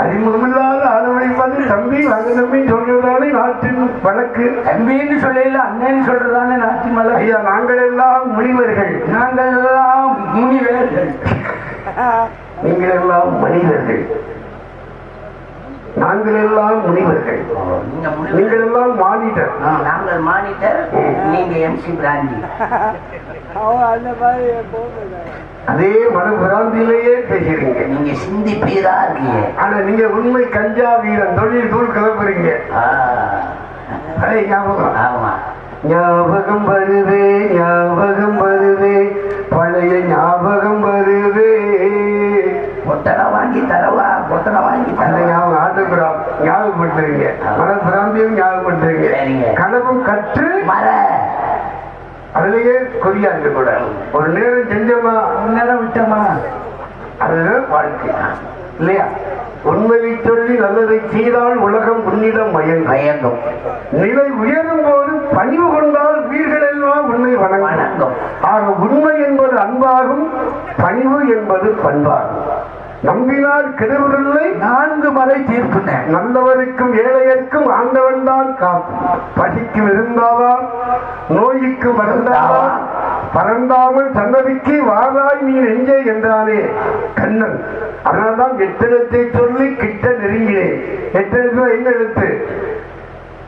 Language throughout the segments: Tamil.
அறிமுகமில்லாத ஆளுமை பார்த்து தம்பி வாங்க தம்பி சொல்றதானே நாட்டின் வழக்கு. தம்பின்னு சொல்லல அண்ணன் சொல்றதானே நாட்டின் வழக்கு. ஐயா நாங்கள் எல்லாம் முனிவர்கள், நாங்கள் எல்லாம் முனிவர்கள், நீங்கள் எல்லாம் மனிதர்கள், நாங்கள் எல்லாம் முனிவர்கள், நீங்கள் எல்லாம் மானிட்டர், நாங்கள் மானிட்டர், நீங்க எம்சி பிராண்டி. அதே மன பிராந்தியிலேயே பேசுறீங்க. நீங்க சிந்திப்பீரா இருக்கீங்க, ஆனா நீங்க உண்மை கஞ்சா வீரன், தொழில் தூள் கிளப்புறீங்க. அதே ஞாபகம். ஆமா, ஞாபகம் வருவே ஞாபகம் வருவே பழைய ஞாபகம் வருதே. பொட்டலை வாங்கி தரவா? பொட்டலை வாங்கி தரவா? ஆட்டுக்குறோம் ஞாபகப்படுத்துறீங்க, மனப்பிராந்தியம் ஞாபகப்படுத்துறீங்க, சரிங்க. கனவும் கற்று மர அதுலயே குறியா இருக்க கூட ஒரு நேரம் செஞ்சோமா நேரம் விட்டோமா அதுதான் வாழ்க்கை இல்லையா? உண்மையை சொல்லி நல்லதை செய்தால் உலகம் உன்னிடம் மயங்கும். நிலை உயரும் போது பணிவு கொண்டால் உயிர்கள் எல்லாம் உண்மை வணங்கும். ஆக உண்மை என்பது அன்பாகும், பணிவு என்பது பண்பாகும். நம்பினால் கெடுவதில்லை, 4 மறை தீர்ப்பின. நல்லவருக்கும் ஏழையர்க்கும் ஆண்டவன் தான் காப்பு. பசிக்கும் இருந்தாவா, நோய்க்கு மறந்தாவா, பறந்தாமல் சன்னதிக்கு வாராய் நீ நெஞ்சே என்றானே கண்ணன். அதனால்தான் எத்தெழுத்தை சொல்லி கிட்ட நெருங்கினேன். எத்தெழுத்து என்ன எழுத்து?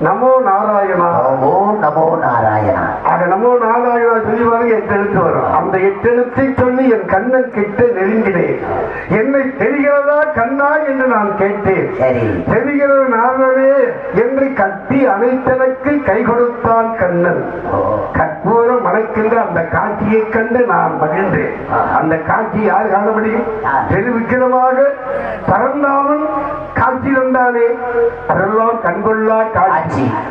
நமோ நாராயணா. ஓம் நமோ நாராயணா. ஆக நமோ நாராயணா சொல்லி பாருங்க, 8 எழுத்து வரும். அந்த 8 எழுத்தை சொல்லி என் கண்ணன் கிட்ட நெருங்கினேன். என்னை தெரிகிறதா கண்ணா என்று நான் கேட்டேன். தெரிகிறது நாரணனே என்று கட்டி அனைத்தனுக்கு கை கொடுத்தான் கண்ணன். கற்பூரம் மணக்கின்ற அந்த காட்சியை கண்டு நான் மகிழ்ந்தேன். அந்த காட்சி யார் காண முடியும்? தெரிவிக்கிறமாக பறந்தாமல் காட்சி தந்தானே, அதெல்லாம் கண்கொள்ளா காட்சி.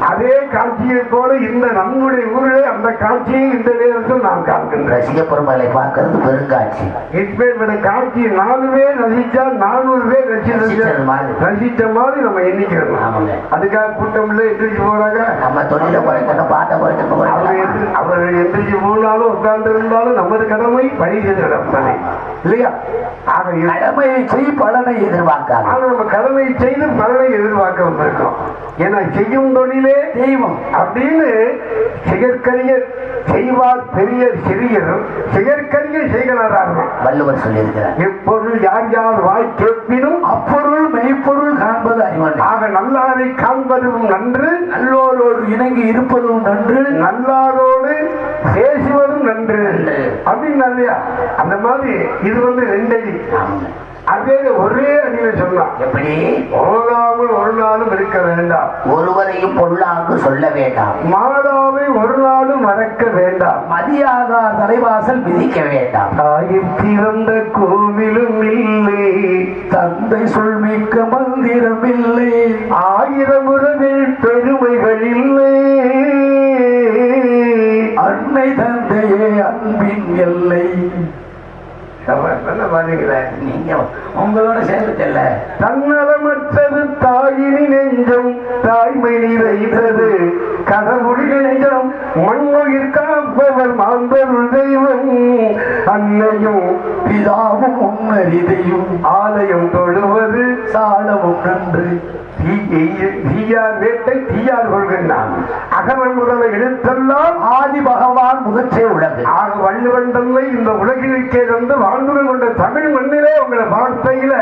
அதே காட்சியை போல இந்த நம்முடைய ஊரிலே அந்த காட்சியை இந்த நேரத்தில் நாம் காண்கின்றோம். ரசிகப்பெருமாளை பார்க்கிறது பெருங்காட்சி. இப்பேற்பட்ட காட்சி 4 பேர் ரசிச்சா 400 பேர் ரசிச்ச மாதிரி நம்ம எண்ணிக்கிறோம். அதுக்காக கூட்டம் இல்லை எந்திரிச்சு போறாங்க. நம்ம தொழில குறைக்கணும், பாட்டை குறைக்கணும். அவர்கள் எந்திரிச்சு போனாலும் உட்கார்ந்து இருந்தாலும் நமது கடமை பணி செய்து கிடப்பதை இல்லையா? ஆக கடமையை செய் பலனை எதிர்பார்க்காது. ஆனா நம்ம கடமை செய்து பலனை எதிர்பார்க்க வந்திருக்கோம். ஏன்னா செய்யும் தொழிலே தெய்வம் அப்படின்னு செயற்கரியர் செய்வார் பெரியர் சிறியர் செயற்கரியர் செய்கிறார்கள் வள்ளுவர் சொல்லியிருக்கிறார். எப்பொருள் யார் யார் வாய் கேட்பினும் அப்பொருள் மெய்ப்பொருள் காண்பது அறிவன். ஆக நல்லாரை காண்பதும் நன்று, நல்லோரோடு இணங்கி இருப்பதும் நன்று, நல்லாரோடு பேசுவதும் நன்று அப்படின்னு இல்லையா? அந்த மாதிரி இது 2 அடி. அதே ஒரே அடியில சொல்லலாம். எப்படி? ஓதாமல் ஒரு நாளும் இருக்க வேண்டாம், ஒருவரையும் பொருளாக சொல்ல வேண்டாம், மாதாவை ஒரு நாளும் மறக்க வேண்டாம், மதியாதா தலைவாசல் விதிக்க வேண்டாம், தாயிற் சிறந்த கோவிலும் இல்லை, தந்தை சொல்மிக்க மந்திரம் இல்லை, 1000 உறவில் பெருமைகள் இல்லை, அன்னை தந்தையே அன்பின் எல்லை. நீங்க உங்களோட சேர்ந்துட்டல்ல. தன்னலமற்றது தாயினி நெஞ்சம் தாய்மை நிறைந்தது கடவுள் நெஞ்சம் மண்ணுயிர் காப்பவர் மாந்தருள் தெய்வம் அன்னையும் பிதாவும் உன்னறிதையும் ஆலயம் தொழுவது சாலமும் நன்று. தீயார் வேட்டை தீயார் கொள்கின்றான். அகர முதல எழுத்தெல்லாம் ஆதி பகவான் முதற்றே உலகு. ஆக வள்ளுவன் தன்மை இந்த உலகிற்கே வந்து வாழ்ந்து கொண்ட தமிழ் மண்ணிலே உங்களை வார்த்தையில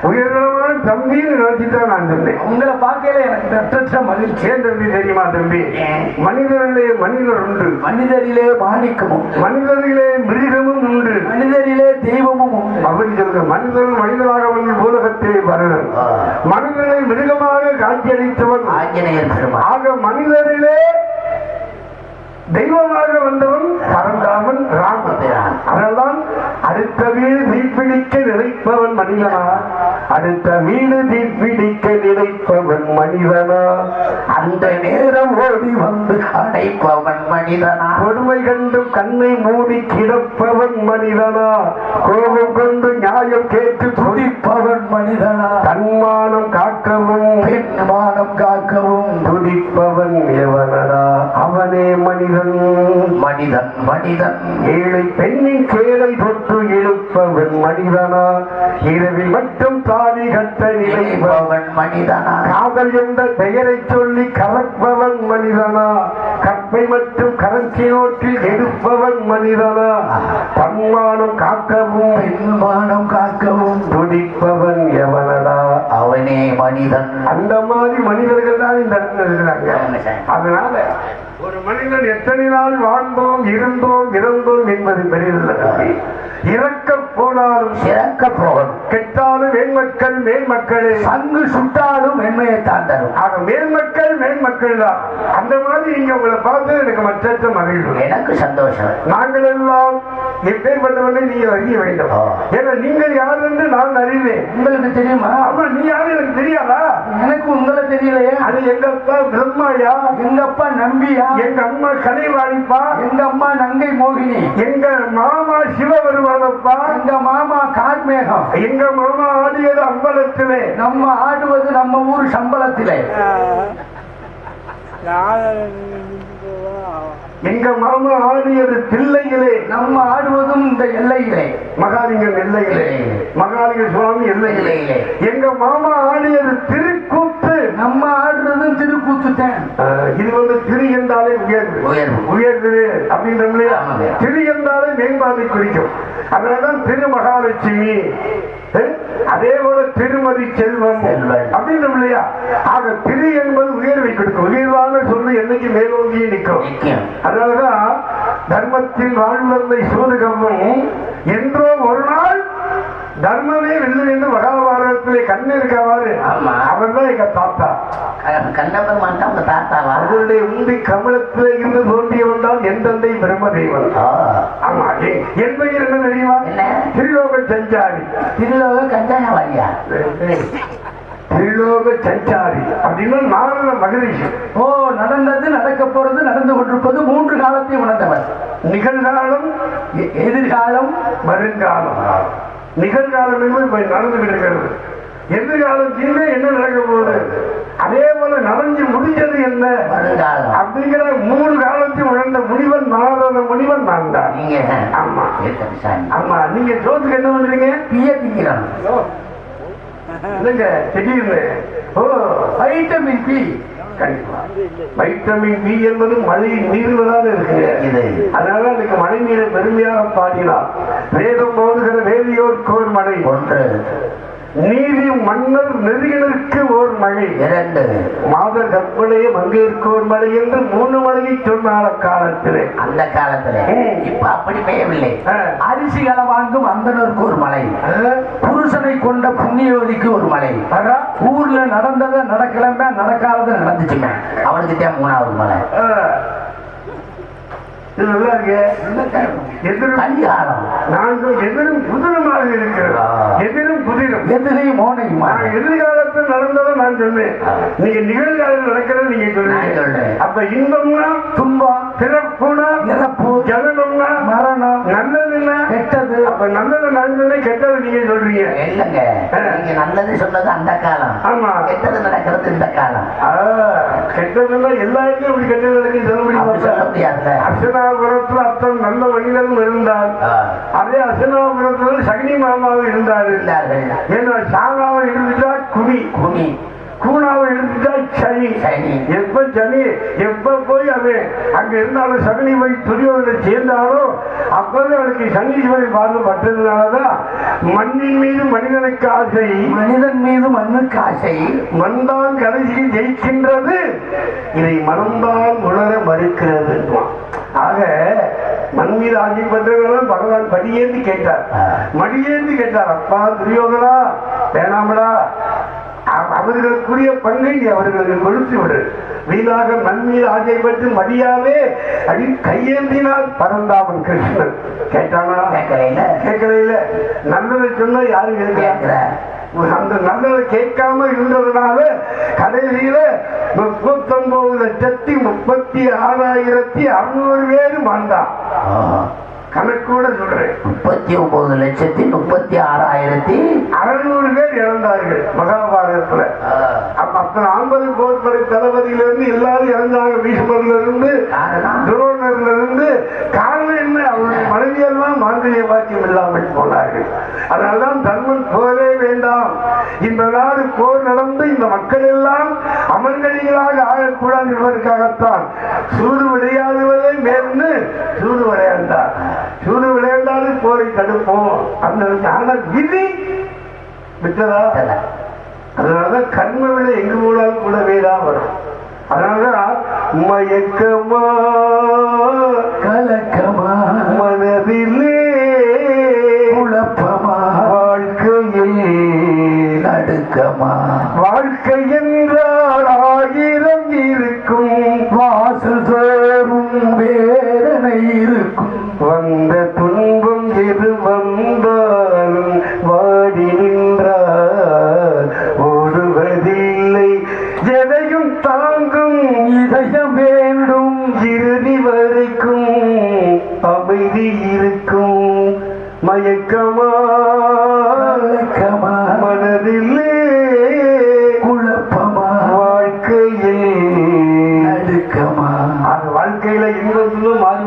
உயர்தரமான தம்பின்னு நினைச்சுதான் நான் சொன்னேன். உங்களை பார்க்கல எனக்கு பெற்ற மகிழ்ச்சி. தம்பி தெரியுமா தம்பி? மனிதரிலே மனிதர் உண்டு, மனிதரிலே மாணிக்கமும், மனிதரிலே மிருகமும் உண்டு, மனிதரிலே தெய்வமும் உண்டு அப்படின்னு சொல்லுங்க. மனிதன் மனிதனாக வந்து பூலகத்திலே வரணும், மனிதனை மிருகமாக காட்சியளித்தவன் ஆஞ்சநேயர் பெருமாள். ஆக மனிதரிலே தெய்வமாக வந்தவன் பரந்தாமன் ராமபிரான். அதனால்தான் அடுத்த வீடு தீப்பிடிக்க நினைப்பவன் மனிதனா, அடுத்த வீடு தீப்பிடிக்க நினைப்பவன் மனிதனா, அந்த நேரம் ஓடி வந்து அடைப்பவன் மனிதனா, கொடுமை கண்டு கண்ணை மூடி கிடப்பவன் மனிதனா, கோபம் கொண்டு நியாயம் கேட்டு துடிப்பவன் மனிதனா, தன்மானம் காக்கவும் பெண்மானம் காக்கவும் துடிப்பவன் எவனடா, அவனே மனிதன். மனிதன் மனிதன். ஏழை பெண்ணின் கேளை தொட்டு இழுப்பவன் மனிதனா, இரவில் மட்டும் தாலி கட்ட நினைப்பவன் மனிதனா, காதல் என்ற பெயரை சொல்லி கலப்பவன் மனிதனா, கற்பை மற்றும் கரன்சி நோட்டில் எடுப்பவன் மனிதனா, தன்மானம் காக்கவும் பெண்மானம் காக்கவும் துடிப்பவன் எவனடா, அவனே மனிதன். அந்த மாதிரி மனிதர்கள் தான் இந்த இடத்துல இருக்கிறாங்க. அதனால ஒரு மனிதன் எத்தனை நாள் வாழ்ந்தோம் இருந்தோம் இறந்தோம் என்பது பெரியதில்லை. இறக்க போனாலும் இறக்க போகணும், கெட்டாலும் மேன்மக்கள் மேன்மக்களே, அங்கு சுட்டாலும் மென்மையை தாண்டரும். ஆக மேன்மக்கள் மேன்மக்கள் தான். அந்த மாதிரி நீங்க உங்களை பார்த்து எனக்கு மற்ற மகிழ்வு, எனக்கு சந்தோஷம். நாங்கள் எல்லாம் எப்பேற்பட்டவனை நீங்க அறிய வேண்டும். ஏன்னா நீங்கள் யார் என்று நான் அறிவேன். உங்களுக்கு தெரியுமா? ஆமா, நீ யாரு எனக்கு தெரியாதா? எனக்கு உங்களை தெரியலையே. அது எங்க அப்பா பிரம்மாயா, எங்க அப்பா நம்பியா, எங்க அம்மா கலைவாணிப்பா, எங்க அம்மா நங்கை மோகினி, எங்க மாமா சிவபெருமானப்பா, எங்க மாமா கார்மேகம், எங்க மாமா ஆடியது அம்பலத்திலே, நம்ம ஆடுவது நம்ம ஊர் சம்பளத்திலே, எங்க மாமா ஆடியது தில்லையிலே, நம்ம ஆடுவதும் இந்த எல்லையிலே, மகாலிங்கம் எல்லையிலே, மகாலிங்க சுவாமி எல்லையிலே, எங்க மாமா ஆடியது திருக்கூத்து, நம்ம ஆடுறதும் திருக்கூத்து தான். இது வந்து திரு என்றாலே உயர்வு, உயர்வு அப்படின்ற திரு என்றாலே மேம்பாட்டை குறிக்கும். அதனால்தான் திரு மகாலட்சுமி, அதே போல திருமதி செல்வம் அப்படின்னு இல்லையா? ஆக திரு என்பது உயர்வை கொடுக்கும். உயர்வான சொல்லு என்னைக்கு மேலோங்கியே நிற்கும். அதனாலதான் தர்மத்தின் வாழ்வதை சூதுகமும் என்றோ ஒரு நாள் தர்மமே வெல்லும் என்று மகாபாரதத்திலே கண்ணு இருக்கவாறு அவர் தான் எங்க தாத்தா கண்ணபெருமான் தான் உங்க தாத்தாவா? அவருடைய உண்டி கமலத்திலே இருந்து தோன்றியவன் தான் என் தந்தை பிரம்மதேவன். ஆமா, என் பெயர் என்ன தெரியுமா? திருலோக சஞ்சாரி. திருலோக கஞ்சாயவாரியா? திருலோக சஞ்சாரி அப்படின்னா நாரத மகரிஷி. ஓ, நடந்தது, நடக்க போறது, நடந்து கொண்டிருப்பது, மூன்று காலத்தை உணர்ந்தவர். நிகழ்காலம், எதிர்காலம், வருங்காலம். நிகழ்காலம் என்பது நடந்து விடுகிறது. எதிர்காலத்தில் என்ன நடக்க போகுது, அதே போல நடந்து முடிஞ்சது என்ன அப்படிங்கிற மூணு காலத்தையும் உணர்ந்த முனிவன் நாரத முனிவன் நான் தான். ஆமா ஆமா, நீங்க சோத்துக்கு என்ன பண்றீங்க? பிய திங்கிறோம் இல்லைங்க, திடீர்னு ஓ வைட்டமின் பி. கண்டிப்பா வைட்டமின் பி என்பது மழை நீர்வதாக இருக்கு. அதனால அதுக்கு மழை நீரை பெருமையாக பாடினார். வேதம் போதுகிற வேதியோர்க்கு மழை ஒன்று, நீதி மன்னர் நெருகினருக்கு ஓர் மழை இரண்டு, மாதர் கற்பனைய மங்கையருக்கு ஒரு மழை என்று மூணு மழையை சொன்னால காலத்திலே. அந்த காலத்துல இப்ப அப்படி பெய்யவில்லை. அரிசி வாங்கும் அந்தனருக்கு ஒரு மழை, புருஷனை கொண்ட புண்ணியவதிக்கு ஒரு மழை, ஊர்ல நடந்தத நடக்கலமே, நடக்காதது நடந்துச்சுமே, அவனுக்கு மூணாவது மழை. இது நல்லா இருக்கு. எதிரும் கலிகாலம், நாங்கள் எதிரும் புதிரமாக இருக்கிறோம். எதிரும் புதிரும், எதிரையும் மோனையும். எதிர்காலத்தில் நடந்ததை நான் சொன்னேன், நீங்க நிகழ்காலத்தில் நடக்கிறத நீங்க சொல்லுங்க. அப்ப இன்பம்னா துன்பம், பிறப்புனா இறப்பு, ஜனனம்னா மரணம், நல்லதுன்னா கெட்டது. அப்ப நல்லது நான் சொன்னேன், கெட்டது நீங்க சொல்றீங்க. இல்லங்க, நீங்க நல்லது சொன்னது அந்த காலம். ஆமா, கெட்டது நடக்கிறது இந்த காலம். கெட்டதுன்னா எல்லாருக்கும் இப்படி கெட்டது நடக்குன்னு சொல்ல முடியாது. அசனாபுரத்தில் அத்தனை நல்ல மனிதனும் இருந்தார். அதே அசனாபுரத்தில் சகுனி மாமாவும் இருந்தாரு. ஏன்னா சாகாவை இருந்துட்டா குனி, குனி கூணாவை எழுந்துட்டா சனி. எப்ப சனி எப்ப போய் அவன் அங்க இருந்தாலும் சகுனி போய் துரியோதனை சேர்ந்தாலும் அப்பவே அவனுக்கு சனீஸ்வரி பார்வை பட்டதுனாலதான் மண்ணின் மீது மனிதனுக்கு ஆசை, மனிதன் மீது மண்ணுக்கு ஆசை, மண்தான் கடைசியில் ஜெயிக்கின்றது, இதை மனம்தான் உணர மறுக்கிறது. ஆக மண் மீது ஆட்சி பண்றவங்களும் பகவான் படியேந்து கேட்டார், மடியேந்து கேட்டார், அப்பா துரியோதனா வேணாமடா, அவர்களுக்குரிய பங்கை அவர்களுக்கு கொடுத்து விடு, வீணாக மண் மீது ஆசைப்பட்டு மடியாவே அடி கையேந்தினால் பரந்தாமன் கிருஷ்ணன். கேட்டானா? கேட்கல. நல்லதை சொன்னா யாரும் கேட்கிற, அந்த நல்லதை கேட்காம இருந்ததுனால கடைசியில 39,36,600 பேர் மாண்டான். கணக்கூட சொல்றேன், 39,36,600 பேர் இறந்தார்கள் மகாபாரதத்துல. அத்தனை 50 போர்படை தளபதியிலிருந்து எல்லாரும் இறந்தாங்க. பீஷ்மர்ல இருந்து துரோணர்ல இருந்து. காரணம் என்ன? அவருடைய மனைவியெல்லாம் மாந்திரிய பாக்கியம் இல்லாமல் போனார்கள். அதனால்தான் தர்மன் போரே வேண்டாம், இந்த நாடு போர் நடந்து இந்த மக்கள் எல்லாம் அமர்களிகளாக ஆகக்கூடாது என்பதற்காகத்தான் சூடு விளையாடுவதை மேற்கொண்டு சூடு விளையாண்டார். சூடு விளையாண்டாலே போரை தடுப்போம் அந்த விதி விட்டதா? அதனாலதான் கர்ம விட எங்கு போனாலும் கூடவே தான் வரும். அதனாலதான் மயக்கமா கலக்கமா மனதிலே குழப்பமா வாழ்க்கையில் நடுக்கமா. வாழ்க்கை என்றால் 1000 இருக்கும், வாசல் சேரும் வேதனை இருக்கும், வந்த துன்பம்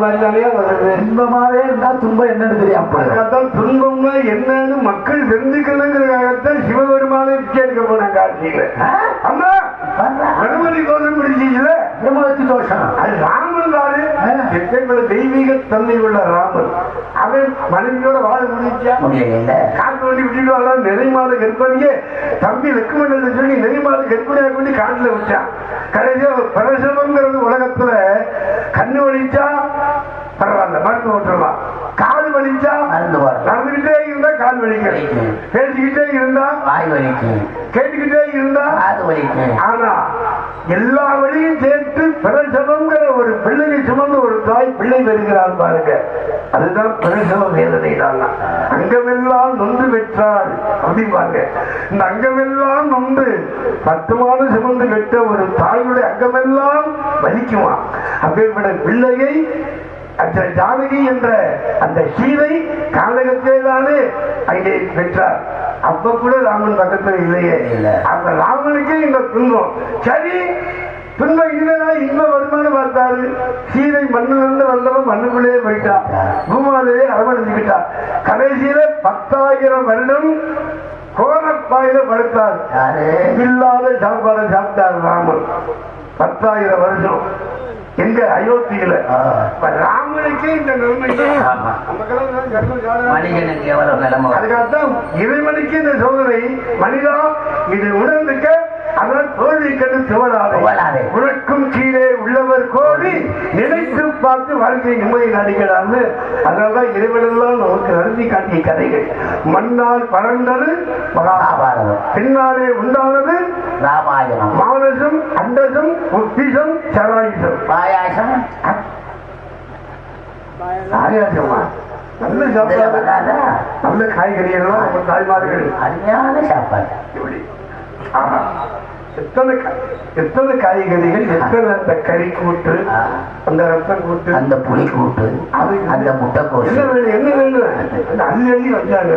மாதிரி தானே வருது. இன்பமாவே இருந்தா துன்பம் என்னன்னு தெரியாம அதுக்காகத்தான் துன்பம்னா என்னன்னு மக்கள் தெரிஞ்சுக்கணுங்கிறதுக்காகத்தான் சிவபெருமானை பிச்சை எடுக்க போன காட்சியில. அம்மா கணபதி தோஷம் பிடிச்சிச்சுல, பிரம்மவத்தி தோஷம். அது ராமன் தாரு எத்தனை தெய்வீக தன்மை உள்ள ராமன். அவன் மனைவியோட வாழ முடிச்சா காட்டு வண்டி விட்டுட்டு வாழ நெறிமாத கற்பனையே தம்பி லட்சுமணன் சொல்லி நெறிமாத கற்பனையா கொண்டு காட்டுல விட்டான். கடைசியா பிரசவங்கிறது உலகத்துல கண்ணு வலிச்சா பரவாயில்ல மருந்து ஓட்டுறலாம், கால் வலிச்சா நடந்துகிட்டே இருந்தா கால் வலிக்கும், பேசிக்கிட்டே இருந்தா வாய் வலிக்கும், கேட்டுக்கிட்டே இருந்தா காது வலிக்கும். ஆனா எல்லா வழியும் சேர்த்து பிரசவங்கிற ஒரு பிள்ளையை சுமந்து ஒரு தாய் பிள்ளை வருகிறார் பாருங்க, அதுதான் பிரசவ வேதனை தான். அங்கமெல்லாம் நொந்து பெற்றார் அப்படிம்பாங்க. இந்த அங்கமெல்லாம் நொந்து 10 மாதம் சுமந்து பெற்ற ஒரு தாயுடைய அங்கமெல்லாம் வலிக்குமா. அப்பேற்பட்ட பிள்ளையை அந்த ஜானகி என்ற அந்த சீதை காலகத்திலே தானே அங்கே பெற்றார். அப்ப கூட ராமன் பக்கத்தில் இல்லையே. அந்த ராமனுக்கே இந்த துன்பம். சரி துன்பம் இல்லைனா இன்னும் வருமானம் பார்த்தாரு. சீதை மண்ணிலிருந்து வந்தவன் மண்ணுக்குள்ளே போயிட்டா, பூமாலையே அரவணைச்சுக்கிட்டா. கடைசியில 10,000 வருடம் கோரப்பாயில படுத்தார். இல்லாத சாப்பாடு சாப்பிட்டார் ராமன் 10,000 வருஷம். எங்க அயோத்தியில ராமனுக்கே இந்த நிலைமை. அதுக்காகத்தான் இறைவனுக்கு இந்த சோதனை. மனிதா இது உணர்ந்துக்க, அதனால் தோல்வி கண்டு சுவராதே, உனக்கும் கீழே உள்ளவர் கோடி நினைத்து பார்த்து வாழ்க்கை நிம்மதி நடிக்கிறான்னு. அதனால்தான் இறைவனெல்லாம் நமக்கு நடத்தி காட்டிய கதைகள். மண்ணால் பறந்தது மகாபாரதம், பின்னாலே உண்டானது ராமாயணம், மானசம் அண்டசம் உத்திசம் சராயுசம் பாயாசம். ஆயாசமா நல்ல சாப்பாடு, நல்ல காய்கறிகள் நம்ம தாய்மார்கள் அருமையான சாப்பாடு. இப்படி எத்தனை காய்கறிகள், எத்தனை அந்த கறி கூட்டு, அந்த ரத்தம் கூட்டு, அந்த புளி கூட்டு, அது அந்த முட்டை கோசு, என்ன வேணும் அந்த அள்ளி அள்ளி வச்சாங்க.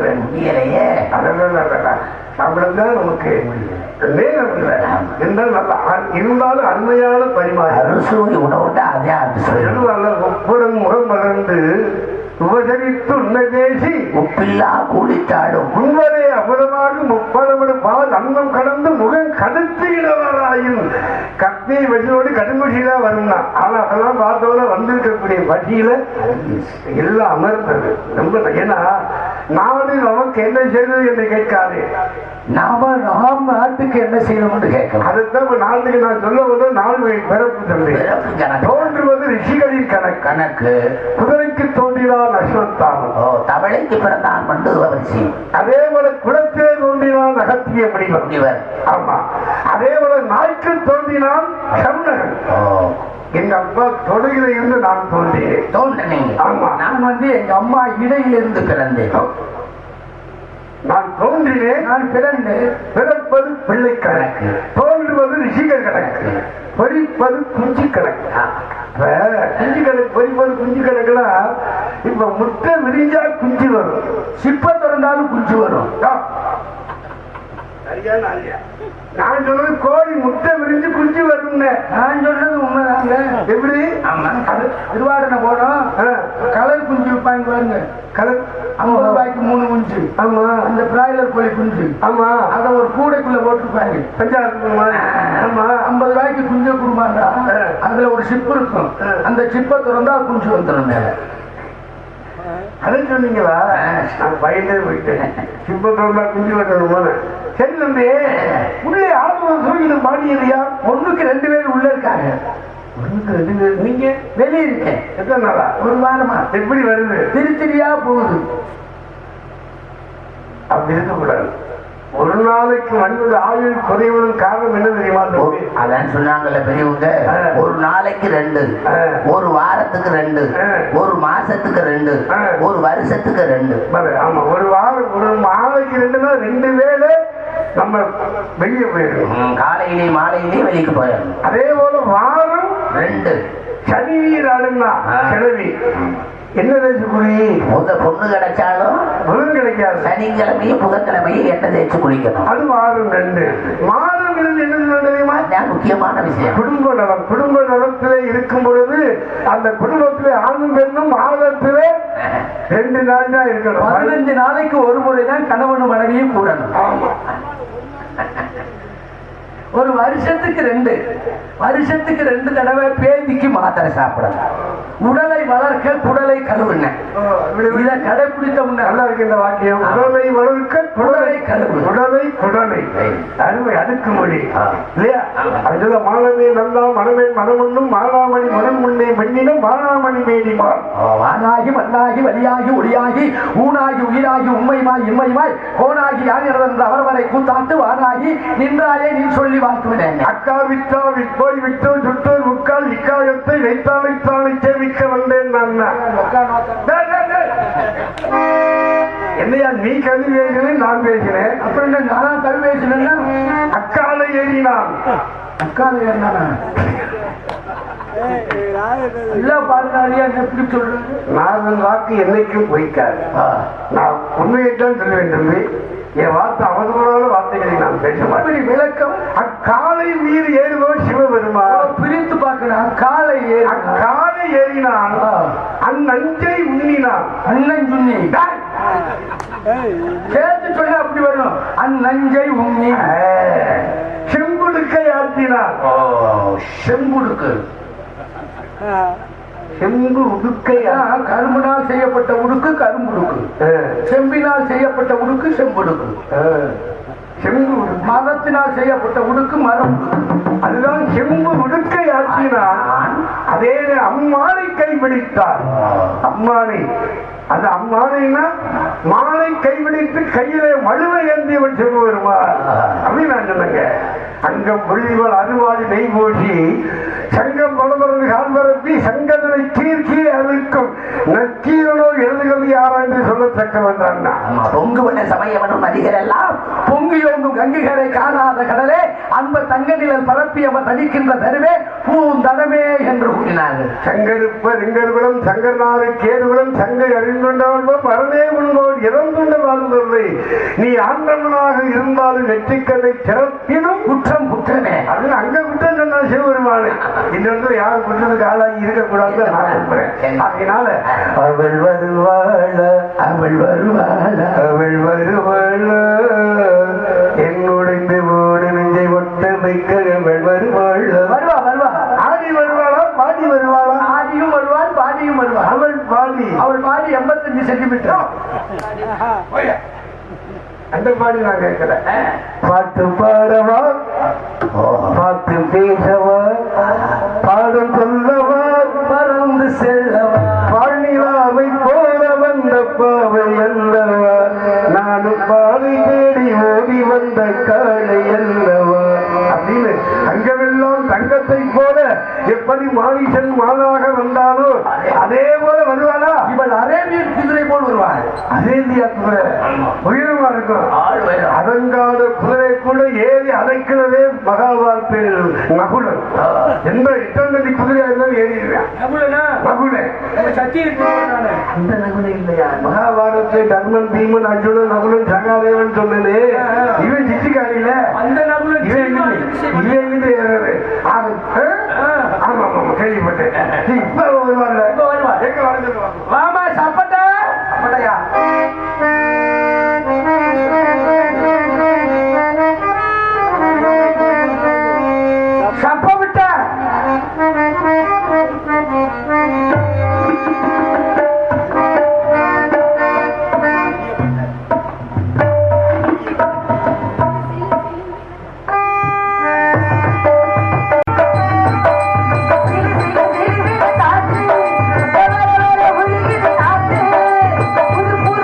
சாப்பிடதான் நமக்கு நேரம் இல்லை என்றால் நல்லா இருந்தாலும் அருமையான பரிமாற்றம் உணவுட்டா அதே ஒப்புடன் முகம் மலர்ந்து உபசரித்து உன்னை பேசி உப்பில்லா கூலித்தாடும் உண்வரே அபுரமாக முப்பதமடு பால் அன்னம் கடந்து முகம் கடுத்து இடவராயும் கத்தி வசியோடு கடுங்குஷியில வரும்னா. ஆனா அதெல்லாம் பார்த்தோட வந்திருக்கக்கூடிய பசியில எல்லாம் அமர்ந்தது ரொம்ப. ஏன்னா நாடு நமக்கு என்ன செய்தது என்று கேட்காது, நாம நாட்டுக்கு என்ன செய்யணும் கேட்கலாம். அதுதான் நாட்டுக்கு நான் சொல்ல போது 4 பிறப்பு தந்தை. தோன்றுவது ரிஷிகளின் கணக்கு, குதிரைக்கு தோன்றினான் அஸ்வத்தாமன், தவளைக்கு பிறந்தான் மண்டுவரிசி, அதே போல குளத்திலே தோன்றினான் அகத்திய முனிவர், ஆமா அதே போல நாய்க்கு தோன்றினான் சவுனகன். எங்க அப்பா தொடையில இருந்து நான் தோன்றினேன். ஆமா நான் எங்க அம்மா இடையிலிருந்து பிறந்தேன். நான் தோன்றினேன், நான் பிறந்தேன். பிறப்பது பிள்ளை கணக்கு, தோன்றுவது ரிஷிகள் கணக்கு, பொறிப்பது குஞ்சு கணக்கு. குஞ்சு கணக்கு பொறிப்பது குஞ்சு கணக்குனா இப்ப முட்டை விரிஞ்சா குஞ்சு வரும், சிப்ப திறந்தாலும் குஞ்சு வரும். நான் சொன்னது கோழி முட்டை விரிஞ்சு குஞ்சு வரும். நான் சொன்னது உண்மைதாங்க. எப்படி திருவாரூரை போனோம், கலர் குஞ்சு விற்பாங்க பாருங்க. கலர் 50 ரூபாய்க்கு 3 குஞ்சு. ஆமா அந்த பிராய்லர் கோழி குஞ்சு. ஆமா அதை ஒரு கூடைக்குள்ள போட்டுருப்பாங்க. பஞ்சாயத்து ஆமா 50 ரூபாய்க்கு குஞ்சு குடுமாண்டா. அதுல ஒரு சிப்பு இருக்கும், அந்த சிப்பை திறந்தா குஞ்சு வந்துடும் மேல. அதை சொன்னீங்களா? நான் பயந்தே போயிட்டேன். சிப்பை திறந்தா குஞ்சு வரணுமா? சரி தம்பி, உள்ளே ஆளுநர் சூழ்நிலை பாடியதையா? 1க்கு 2 பேர் உள்ள இருக்காங்க. 1க்கு 2 பேர். நீங்க வெளியே இருக்கேன். எத்தனை நாளா? 1 வாரமா. எப்படி வருது? திருச்சியா போகுது. அப்படி இருக்கக்கூடாது. ஒரு நாளைக்கு மனித ஆயுள் குறைவதன் காரணம் என்ன தெரியுமா? அதான் சொன்னாங்கல்ல பெரியவங்க, ஒரு நாளைக்கு 2, ஒரு வாரத்துக்கு 2, ஒரு மாசத்துக்கு 2, ஒரு வருஷத்துக்கு 2. ஆமா ஒரு வாரம் ஒரு நாளைக்கு 2னா 2 வேளை நம்ம வெளியே போயிடணும். காலையிலேயே மாலையிலேயே வெளியே போயிடணும். அதே போல வாரம் 2 சனி வீராடுன்னா கிழவி என்ன தேய்ச்சி குளி? உங்க பொண்ணு கிடைச்சாலும் பொருள் கிடைக்காது. சனிக்கிழமையும் புதன்கிழமையும் எண்ணெய் தேய்ச்சி குளிக்கணும். அது மாறும் ரெண்டு. மாறும் என்ன தெரியுமா? முக்கியமான விஷயம். குடும்ப நலம். குடும்ப நலத்திலே இருக்கும் பொழுது அந்த குடும்பத்திலே ஆணும் பெண்ணும் மாதத்திலே 2 நாள் தான் இருக்கணும். 15 நாளைக்கு ஒரு முறை தான் கணவனும் மனைவியும் கூடணும். ஆமா. ஒரு வருஷத்துக்கு 2 தடவை பேதிக்கு மாத்திரை சாப்பிடணும். உடலை வளர்க்க குடலை கழுவுன. இதை கடைபிடித்தோம்னா நல்லா இருக்கு இந்த வாக்கியம். உடலை வளர்க்க குடலை கழுவு. குடலை அருமை அடுக்கு மொழி இல்லையா? அதுல மானமே நல்லா மனமே மனமுன்னும் மானாமணி மனம் முன்னே மண்ணினும் மானாமணி மேடிமான். வானாகி மண்ணாகி வலியாகி ஒளியாகி ஊனாகி உயிராகி உண்மைமாய் இம்மைமாய் கோனாகி யார் என்ற அவர்வரை கூத்தாட்டு வானாகி நின்றாயே நீ சொல்லி வாழ்த்துவினேன். அக்கா வித்தா விற்போய் விட்டோ சுட்டோர் முக்கால் இக்காயத்தை வைத்தாலைத்தானை சேமிக்க வந்தேன் நான். என்னையா நீ கல்வி பேசினேன், நான் பேசினேன். அப்புறம் நானா கல்வி பேசினேன்னா அக்காலை ஏறினான். அக்காலை ஏறினானா? எல்லா பாடனாலியா எப்படி சொல்றது? நான் வாக்கு என்னைக்கும் பொய்க்காது. நான் உண்மையைத்தான் சொல்ல வேண்டும். என் வார்த்தை அவதூறான வார்த்தைகளை நான் பேச மாட்டேன். விளக்கம். அக்காலை மீறி ஏறுபவர் சிவபெருமான். பிரித்து பார்க்கணும். அக்காலை ஏறினான். அந்நஞ்சை உண்ணினான். அண்ணஞ்சுண்ணி சேர்த்து சொல்ல அப்படி வரும். அந்நஞ்சை உண்ணி செம்புடுக்கை ஆற்றினான். செம்புடுக்கு செம்பு உடுக்கை. கரும்பினால் செய்யப்பட்ட உடுக்கு கரும்புடுக்கு, செம்பினால் செய்யப்பட்ட உடுக்கு செம்புடுக்கு, செம்பு மரத்தினால் செய்யப்பட்ட உடுக்கு மரம். அதுதான் செம்பு உடுக்கை ஆற்றினான். அதே அம்மானை கைபிடித்தார். அம்மானை அது அம்மானைன்னா மானை கைபிடித்து கையிலே மழுவை ஏந்தியவன் சொல்லுவார் அப்படின்னு நான் சொன்னேங்க. அங்கம் பொழிவுகள் அருவாடி நெய் போட்டி சங்கம் பலவரது கால்வரப்பி சங்கதனை கீழ்கீழ் அழுக்கும் நக்கீரனோ எழுதுகள் யாராண்டு சொல்லத்தக்கவன் தான். பொங்கு பண்ண சமயவனும் அதிகரெல்லாம் பொங்கியோங்கும் கங்குகளை காணாத கடலே அன்ப தங்க நிழல் பரப்பியவன் தடிக்கின்ற தருவே பூந்தடமே என்று கூறினார்கள். சங்கருப்பர் எங்கர்களும் சங்கர்நாடு கேதுகளும் சங்கை அறிந்துண்டவன் மரணே உண்பவன் இறந்துண்ட வாழ்ந்தவரை நீ ஆண்டவனாக இருந்தாலும் வெற்றிக்கதை சிறப்பினும் குற்றம் குற்றமே அப்படின்னு அங்க குற்றம் சொன்னா சிவபெருமானே. இந்த இடத்துல யாரும் குற்றத்துக்கு ஆளாகி இருக்கக்கூடாது நான் நம்புறேன். அதனால அவள் வருவாள அவள் வருவாள அவள் வருவாள என்னுடைய ஓடு நெஞ்சை ஒட்ட வைக்க அவள் வருவாள். வருவா வருவா. ஆடி வருவாளா பாடி வருவாளா? ஆடியும் வருவாள் பாடியும் வருவாள். அவள் பாடி 85 சென்டிமீட்டர். அந்த பாடி நான் கேட்கல. பாட்டு பாடவா பாட்டு பேசவா பாடம் சொல்லவா பறந்து செல்லவா பாணிலாவை போல வந்த பாவை அல்லவா நானும் பாதை தேடி ஓடி வந்த காளை அல்லவா அப்படின்னு அங்கமெல்லாம் தங்கத்தை போல எப்படி மாணிசன் மானாக வந்தாலோ அதே போல வருவாளா? இவள் அரேபியன் குதிரை போல் வருவாள். அரேபியா குதிரை உயரமா இருக்கும். அதங்காத குதிரை கூட ஏறி அடைக்கிறதே மகாபாரத்தில் நகுலன். எந்த இட்டங்கதி குதிரையா இருந்தாலும் ஏறிடுவேன். அந்த நகுலை இல்லையா? மகாபாரத்தில் தர்மன் பீமன் அர்ஜுனன் நகுலன் சகாதேவன் சொன்னது இவன் சித்திக்காரியில அந்த நகுலன் ஆமா ஆமா கேள்விப்பட்டேன். இப்ப வருவாங்க மாமா சாப்பிட்டா சாப்பிட்டையா சப்ப விட்ட புது புது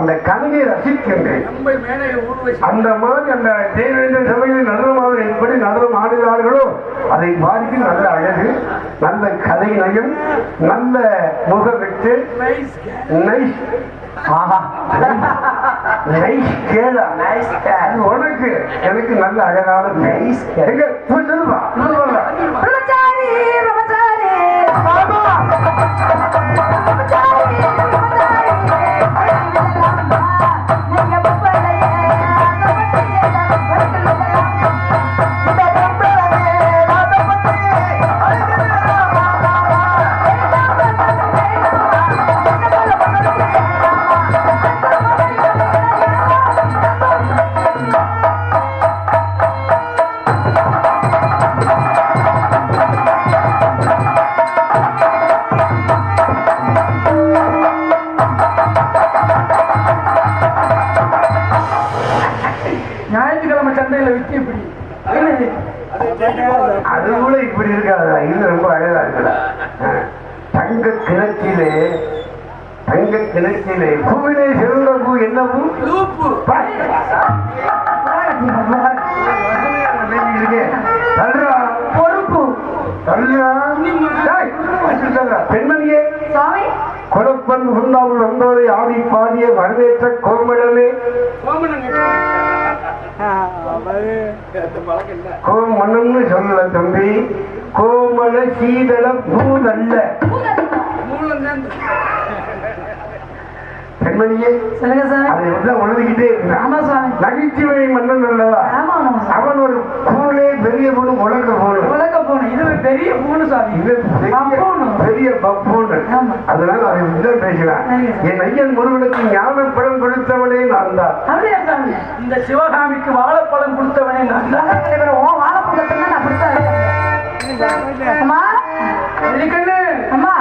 அந்த கலையை ரசிக்கின்றேன். அந்த மாதிரி அந்த தேவேந்திர சபையில் நடனமாக எப்படி நடனம் ஆடுகிறார்களோ அதை பார்த்து நல்ல அழகு, நல்ல கதை நயம், நல்ல முகவெட்டு, நைஸ் உனக்கு எனக்கு நல்ல அழகான நைஸ் எங்க சொல்லுவா ஞாயிற்றுக்கிழமை சந்தையில விற்க இப்படி அது கூட இப்படி இருக்காதா? இது ரொம்ப அழகா இருக்குடா. தங்க கிணற்றிலே பூவிலே சிறந்த பூ என்ன பூ? பொறுப்பு பெண்மணியே கொடப்பன் உண்டாமல் வந்தோரை ஆடி பாடிய வரவேற்ற கோமளமே கோமணம்னு சொல்லல தம்பி, கோமள சீதள பூதல்ல. பெண்மணியே அதை உணர்ந்துகிட்டே இருந்தான். நகைச்சுவை மன்னன் அல்லவா அவன்? ஒரு பூனே பெரிய பூனு உலக பூனு இது பெரிய பூனு சாமி, பெரிய பப்பூனு. அதனால அவன் பேசுகிறான். என் ஐயன் முருகனுக்கு ஞான பழம் கொடுத்தவனே நான் தான். இந்த சிவகாமிக்கு வாழைப்பழம் கொடுத்தவனே நான் தான். வாழைப்பழத்தை நான் அப்படித்தான் அம்மா அம்மா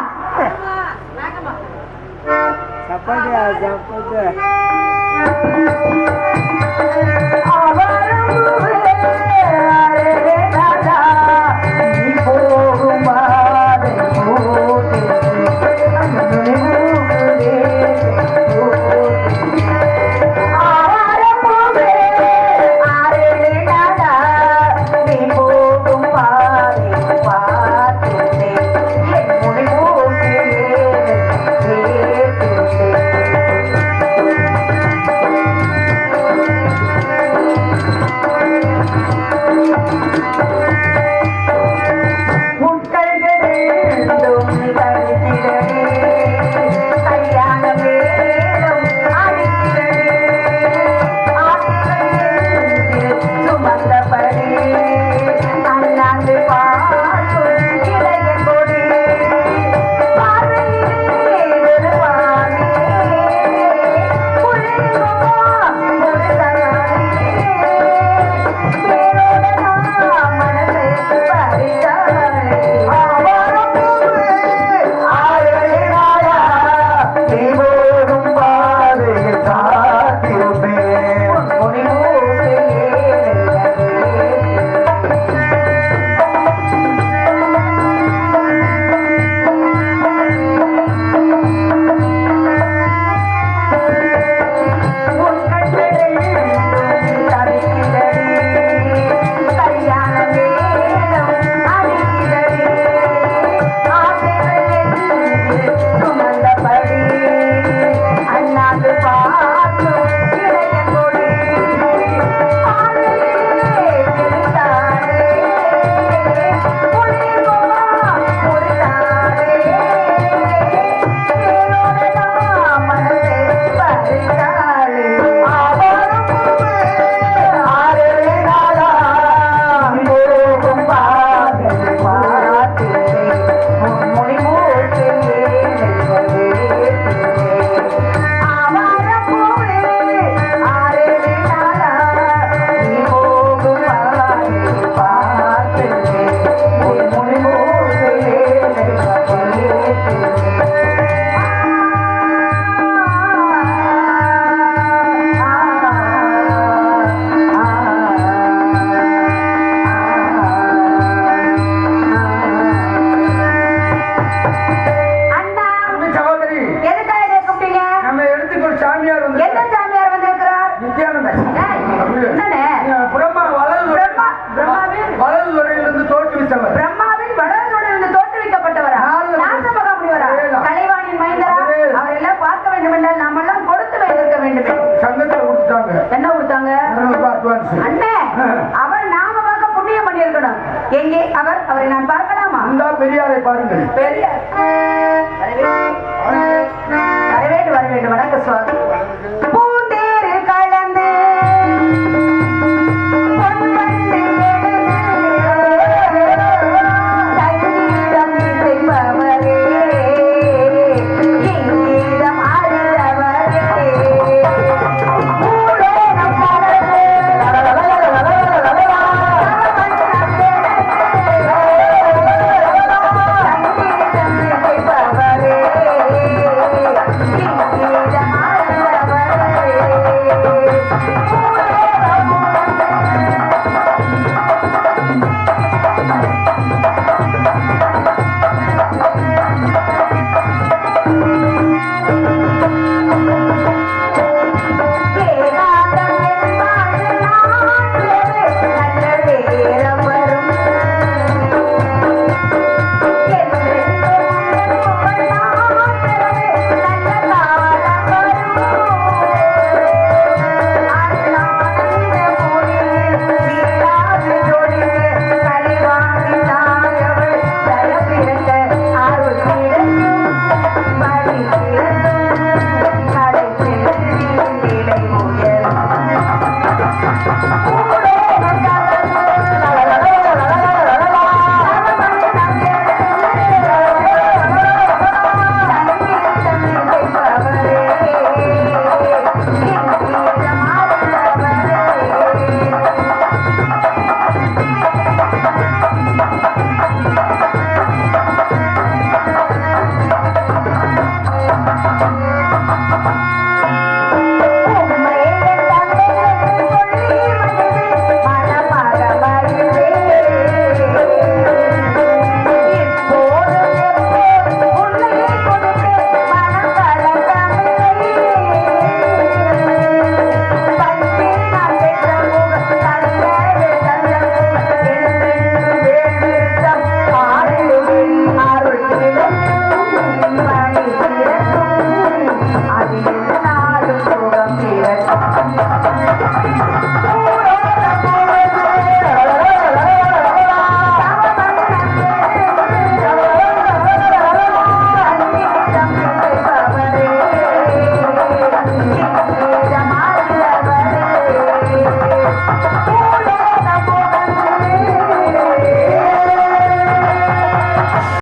அவரை நான் பார்க்கலாமா? அந்த பெரியாரை பாருங்கள். பெரியார் வர வேண்டும் வணக்கம் சுவாமி.